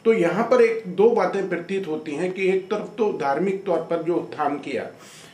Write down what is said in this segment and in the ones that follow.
तो यहाँ पर एक दो बातें प्रतीत होती हैं कि एक तरफ तो धार्मिक तौर पर जो उत्थान किया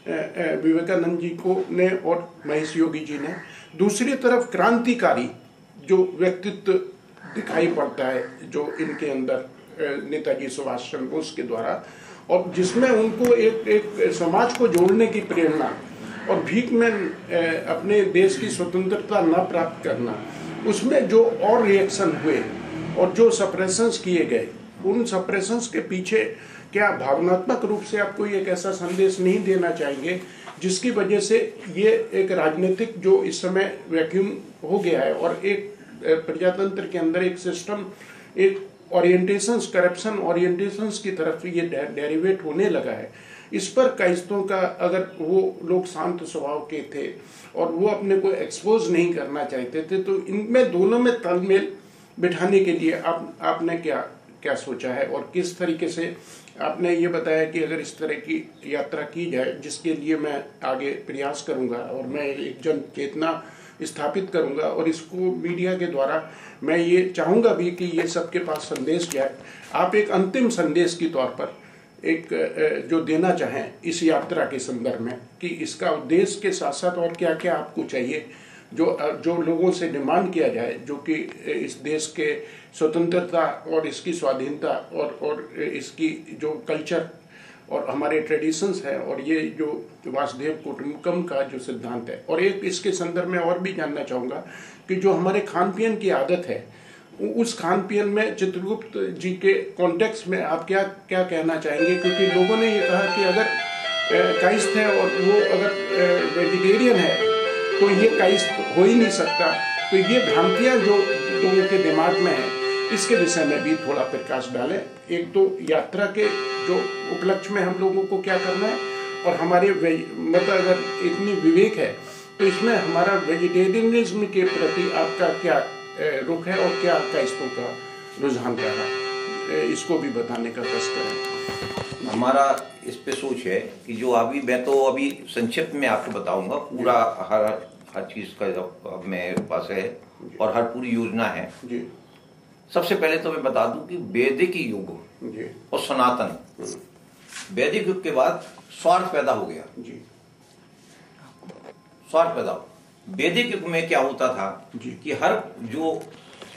विवेकानंद जी को ने और महेश योगी जी ने, दूसरी तरफ क्रांतिकारी जो व्यक्तित्व दिखाई पड़ता है जो इनके अंदर नेताजी सुभाष चंद्र बोस के द्वारा, और जिसमें उनको एक समाज को जोड़ने की प्रेरणा और भीख में अपने देश की स्वतंत्रता न प्राप्त करना, उसमें जो और रिएक्शन हुए और जो सप्रेशंस किए गए, उन सप्रेशंस के पीछे क्या भावनात्मक रूप से आप कोई एक ऐसा संदेश नहीं देना चाहेंगे जिसकी वजह से ये एक राजनीतिक जो इस समय वैक्यूम हो गया है और एक प्रजातंत्र के अंदर एक सिस्टम, एक ओरिएंटेशंस, करप्शन ओरिएंटेशंस की तरफ ये डेरिवेट होने लगा है, इस पर कायस्थों का, अगर वो लोग शांत स्वभाव के थे और वो अपने को एक्सपोज नहीं करना चाहते थे, तो इनमें दोनों में तालमेल बिठाने के लिए आपने क्या सोचा है और किस तरीके से आपने ये बताया कि अगर इस तरह की यात्रा की जाए, जिसके लिए मैं आगे प्रयास करूंगा और मैं एक जन चेतना स्थापित करूंगा और इसको मीडिया के द्वारा मैं ये चाहूंगा भी कि ये सबके पास संदेश जाए। आप एक अंतिम संदेश के तौर पर एक जो देना चाहें इस यात्रा के संदर्भ में कि इसका उद्देश्य के साथ साथ और क्या क्या आपको चाहिए, जो लोगों से डिमांड किया जाए, जो कि इस देश के स्वतंत्रता और इसकी स्वाधीनता और इसकी जो कल्चर और हमारे ट्रेडिशंस है और ये जो वासुदेव कुटुंबकम का जो सिद्धांत है, और एक इसके संदर्भ में और भी जानना चाहूँगा कि जो हमारे खान पीन की आदत है, उस खान पीन में चित्रगुप्त जी के कॉन्टेक्स्ट में आप क्या क्या कहना चाहेंगे, क्योंकि लोगों ने ये कहा कि अगर कायस्थ है और वो अगर वेजिटेरियन है तो ये कायस्थ हो ही नहीं सकता। तो ये भ्रांतियां जो लोगों के दिमाग में है, इसके विषय में भी थोड़ा प्रकाश डालें। एक तो यात्रा के जो उपलक्ष्य में हम लोगों को क्या करना है और हमारे मतलब अगर इतनी विवेक है तो इसमें हमारा वेजिटेरियनिज्म के प्रति आपका क्या रुख है और क्या कायस्थों का रुझान रहा, इसको भी बताने का कष्ट करें। हमारा इस पे सोच है कि जो मैं तो अभी संक्षिप्त में आपको बताऊंगा, पूरा हर चीज का अब मेरे पास है और हर पूरी योजना है जी। सबसे पहले तो मैं बता दूं कि वैदिक युग और सनातन, वैदिक युग के बाद स्वार्थ पैदा हो गया जी, स्वार्थ पैदा हो। वैदिक युग में क्या होता था कि हर जो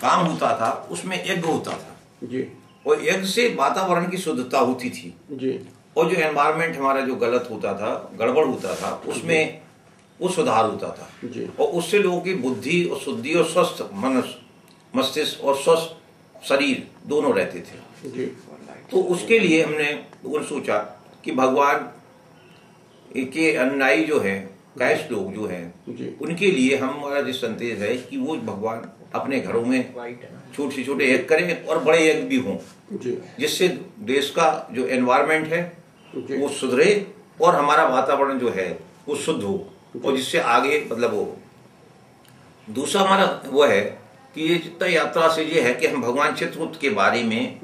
काम होता था उसमें यज्ञ होता था जी, और यज्ञ से वातावरण की शुद्धता होती थी जी, और जो एनवायरमेंट हमारा जो गलत होता था, गड़बड़ होता था, उसमें वो सुधार होता था जी, और उससे लोगों की बुद्धि और शुद्धि और स्वस्थ मस्तिष्क और स्वस्थ शरीर दोनों रहते थे जी। तो उसके लिए हमने सोचा कि भगवान के अनुयायी जो है, कायस्थ लोग जो हैं, उनके लिए हमारा जो संदेश है कि वो भगवान अपने घरों में छोटे छोटे यज्ञ करें और बड़े यज्ञ भी हों, जिससे देश का जो एनवायरमेंट है वो सुधरे और हमारा वातावरण जो है वो शुद्ध हो, और जिससे आगे मतलब हो। दूसरा हमारा वो है कि ये जितना यात्रा से ये है कि हम भगवान चित्रगुप्त के बारे में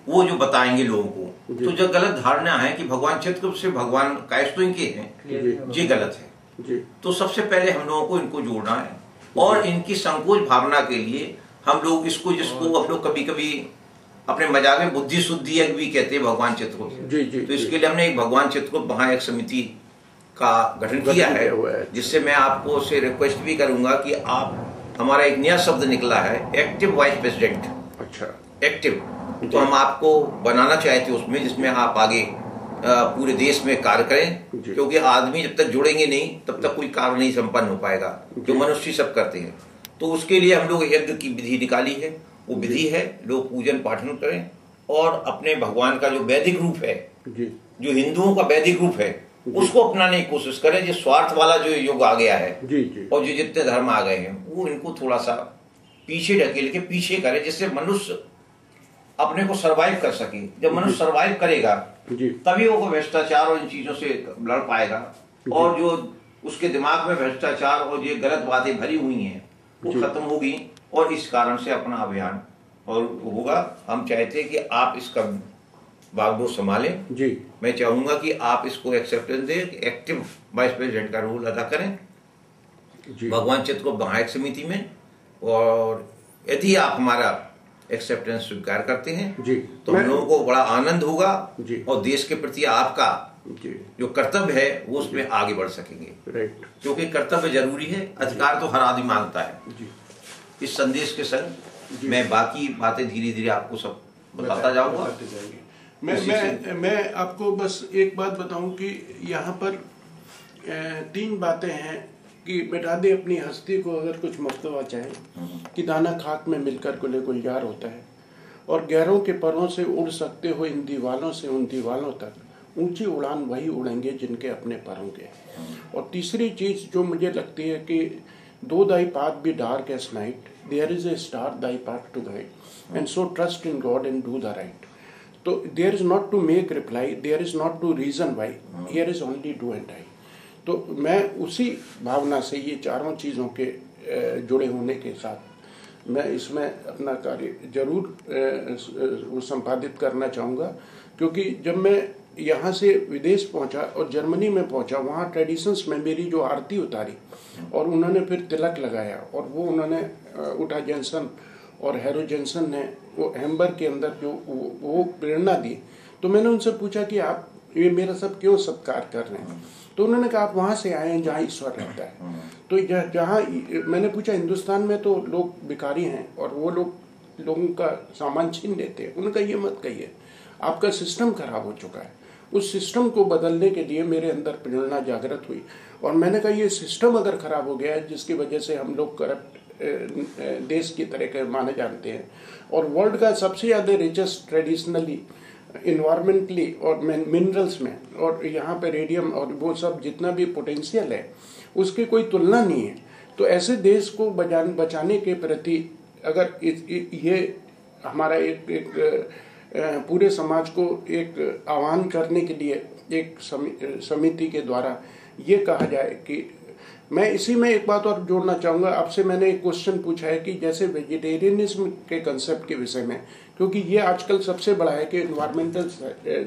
वो जो बताएंगे लोगों को। तो जो गलत धारणा है कि भगवान चित्रगुप्त से भगवान कायस्थों के हैं, ये गलत है। तो सबसे पहले हम लोगों को इनको जोड़ना है, और इनकी संकोच भावना के लिए हम लोग जिसको हम लोग कभी कभी अपने मजाक में बुद्धि शुद्धि यज्ञ भी कहते हैं भगवान चित्रगुप्त। तो इसके लिए हमने एक भगवान चित्रगुप्त महायज्ञ समिति का गठन किया है, जिससे मैं आपको से रिक्वेस्ट भी करूंगा कि आप, हमारा एक नया शब्द निकला है एक्टिव वाइस प्रेसिडेंट। अच्छा, एक्टिव, तो हम आपको बनाना चाहते उसमें, जिसमें आप आगे पूरे देश में कार्य करें, क्योंकि आदमी जब तक जुड़ेंगे नहीं तब तक कोई कार्य नहीं संपन्न हो पाएगा, जो मनुष्य सब करते हैं। तो उसके लिए हम लोग यज्ञ की विधि निकाली है, वो विधि है लोग पूजन पाठन करें और अपने भगवान का जो वैदिक रूप है, जो हिंदुओं का वैदिक रूप है, उसको अपनाने की कोशिश करें। जो स्वार्थ वाला जो युग आ गया है और जो जितने धर्म आ गए हैं, वो इनको थोड़ा सा पीछे ढकेल के पीछे करें, जिससे मनुष्य अपने को सरवाइव कर सके। जब मनुष्य सरवाइव करेगा तभी वो भ्रष्टाचार और इन चीजों से लड़ पाएगा, और जो उसके दिमाग में भ्रष्टाचार और ये गलत बातें भरी हुई हैं वो खत्म होगी, और इस कारण से अपना अभियान और होगा। हम चाहते हैं कि आप इसका बागडोर संभालें जी। मैं चाहूंगा कि आप इसको एक्सेप्टेंस दें, एक्टिव वाइस प्रेसिडेंट का रोल अदा करें जी। भगवान चित्रगुप्त महायज्ञ समिति में, और यदि आप हमारा एक्सेप्टेंस स्वीकार करते हैं जी, तो हम लोगों को बड़ा आनंद होगा जी, और देश के प्रति आपका जी, जो कर्तव्य है वो उसमें आगे बढ़ सकेंगे। राइट, क्योंकि कर्तव्य जरूरी है, अधिकार तो हर आदमी मांगता है। जी, इस संदेश के संग मैं बाकी बातें धीरे धीरे आपको सब बताता जाऊंगा। मैं आपको बस एक बात बताऊं कि यहाँ पर 3 बातें हैं कि मिटा दे अपनी हस्ती को अगर कुछ मर्तबा चाहे, कि दाना खाक में मिलकर गुले गुलजार होता है, और गैरों के परों से उड़ सकते हो इन दीवालों से उन दीवालों तक, ऊंची उड़ान वही उड़ेंगे जिनके अपने पर होंगे। और तीसरी चीज जो मुझे लगती है कि though thy path be dark as night, there is a star thy path to guide, and so trust in God and do the right. तो there is not to make reply, there is not to reason why, here is only do and die. तो मैं उसी भावना से ये चारों चीज़ों के जुड़े होने के साथ मैं इसमें अपना कार्य जरूर संपादित करना चाहूँगा, क्योंकि जब मैं यहाँ से विदेश पहुँचा और जर्मनी में पहुँचा, वहाँ ट्रेडिशंस में मेरी जो आरती उतारी और उन्होंने फिर तिलक लगाया, और वो उन्होंने उटा जेंसन और हैरो जेंसन ने वो हैम्बर्ग के अंदर जो वो प्रेरणा दी, तो मैंने उनसे पूछा कि आप ये मेरा सब क्यों सत्कार कर रहे हैं? तो उन्होंने कहा आप वहाँ से आए हैं जहाँ ईश्वर रहता है। तो जहाँ मैंने पूछा हिंदुस्तान में तो लोग भिखारी हैं और वो लोगों का सामान छीन लेते हैं। उन्होंने कहा ये मत कहिए, आपका सिस्टम खराब हो चुका है। उस सिस्टम को बदलने के लिए मेरे अंदर प्रेरणा जागृत हुई, और मैंने कहा ये सिस्टम अगर खराब हो गया है जिसकी वजह से हम लोग करप्ट देश की तरह के माने जाते हैं, और वर्ल्ड का सबसे ज़्यादा रिचेस्ट ट्रेडिशनली इन्वायरमेंटली और मिनरल्स में, और यहाँ पे रेडियम और वो सब जितना भी पोटेंशियल है उसकी कोई तुलना नहीं है। तो ऐसे देश को बचाने के प्रति अगर ये हमारा एक पूरे समाज को एक आह्वान करने के लिए एक समिति के द्वारा ये कहा जाए कि मैं इसी में एक बात और जोड़ना चाहूँगा। आपसे मैंने एक क्वेश्चन पूछा है कि जैसे वेजिटेरियनिज्म के कंसेप्ट के विषय में, क्योंकि ये आजकल सबसे बड़ा है कि इन्वायरमेंटल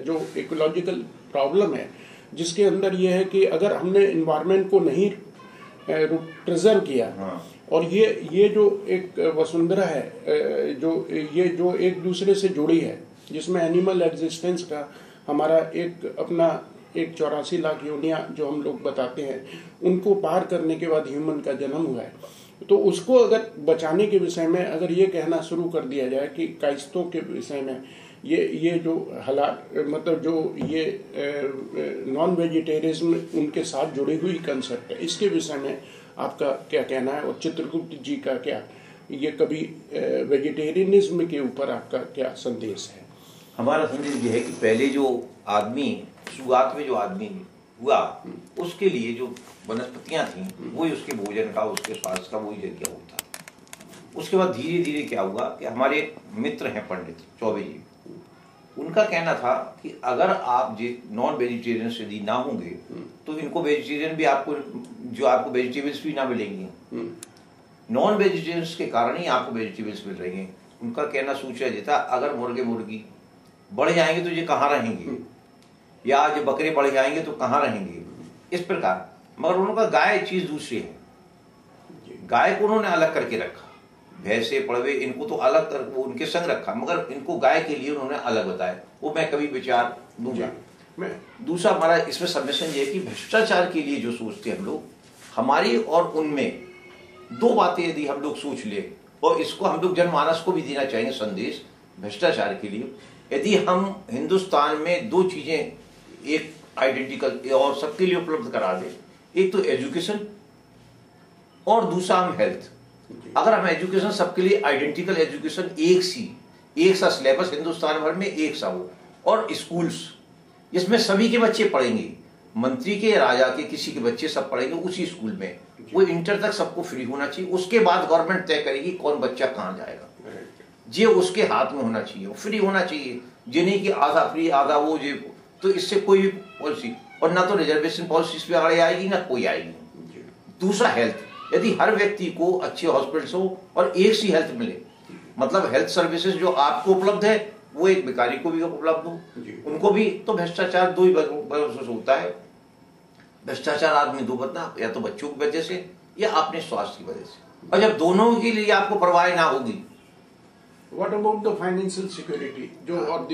जो इकोलॉजिकल प्रॉब्लम है, जिसके अंदर ये है कि अगर हमने इन्वायरमेंट को नहीं प्रिजर्व किया, और ये जो एक वसुंधरा है जो एक दूसरे से जुड़ी है, जिसमें एनिमल एग्जिस्टेंस का हमारा एक अपना 84 लाख योनियां जो हम लोग बताते हैं, उनको पार करने के बाद ह्यूमन का जन्म हुआ है। तो उसको अगर बचाने के विषय में अगर ये कहना शुरू कर दिया जाए कि कायस्तों के विषय में ये जो हलाल मतलब जो ये नॉन वेजिटेरिज्म उनके साथ जुड़ी हुई कंसेप्ट है, इसके विषय में आपका क्या कहना है? और चित्रगुप्त जी का क्या ये कभी वेजिटेरियनिज्म के ऊपर आपका क्या संदेश है? हमारा संदेश ये है कि पहले जो आदमी शुरुआत में जो आदमी हुआ उसके लिए जो वनस्पतियां थी वही उसके भोजन का, उसके स्वास्थ्य का वही जरिया होता। उसके बाद धीरे धीरे क्या हुआ कि हमारे मित्र हैं पंडित चौबे जी, उनका कहना था कि अगर आप नॉन वेजिटेरियन यदि ना होंगे तो इनको वेजिटेरियन भी आपको वेजिटेबल्स भी ना मिलेंगे। नॉन वेजिटेरियंस के कारण ही आपको वेजिटेबल्स मिल रही हैं। उनका कहना सूचना देता अगर मुर्गे मुर्गी बढ़ जाएंगे तो ये कहाँ रहेंगे, या जो बकरे बढ़ जाएंगे तो कहाँ रहेंगे, इस प्रकार। मगर उनका गाय चीज दूसरी है, गाय को उन्होंने अलग करके रखा, भैंसे पड़वे इनको तो अलग कर वो उनके संग रखा, मगर इनको गाय के लिए उन्होंने अलग बताया। वो मैं कभी विचार दूंगा। दूसरा हमारा इसमें सबमिशन ये है कि भ्रष्टाचार के लिए जो सोचते हैं हम लोग, हमारी और उनमें दो बातें यदि हम लोग सोच ले, और इसको हम लोग जनमानस को भी देना चाहेंगे संदेश भ्रष्टाचार के लिए। यदि हम हिंदुस्तान में दो चीजें एक आइडेंटिकल और सबके लिए उपलब्ध करा दे, एक तो एजुकेशन और दूसरा हम हेल्थ। अगर हम एजुकेशन सबके लिए आइडेंटिकल एजुकेशन एक सा सिलेबस हिंदुस्तान भर में एक सा हो, और स्कूल्स इसमें सभी के बच्चे पढ़ेंगे, मंत्री के राजा के किसी के बच्चे सब पढ़ेंगे उसी स्कूल में, वो इंटर तक सबको फ्री होना चाहिए। उसके बाद गवर्नमेंट तय करेगी कौन बच्चा कहाँ जाएगा, ये उसके हाथ में होना चाहिए, फ्री होना चाहिए, ये नहीं कि आधा फ्री आधा वो ये। तो इससे कोई भी पॉलिसी, और ना तो रिजर्वेशन पॉलिसी पे आड़े आएगी ना कोई आएगी। दूसरा हेल्थ, यदि हर व्यक्ति को अच्छे हॉस्पिटल्स हो और एक सी हेल्थ मिले, मतलब हेल्थ सर्विसेज जो आपको उपलब्ध है वो एक भिखारी को भी उपलब्ध हो, उनको भी। तो भ्रष्टाचार दो ही वजह से होता है। भ्रष्टाचार आदमी दो बदना, या तो बच्चों की वजह से या अपने स्वास्थ्य की वजह से। और जब दोनों के लिए आपको परवाह ना होगी, what about the financial security जो और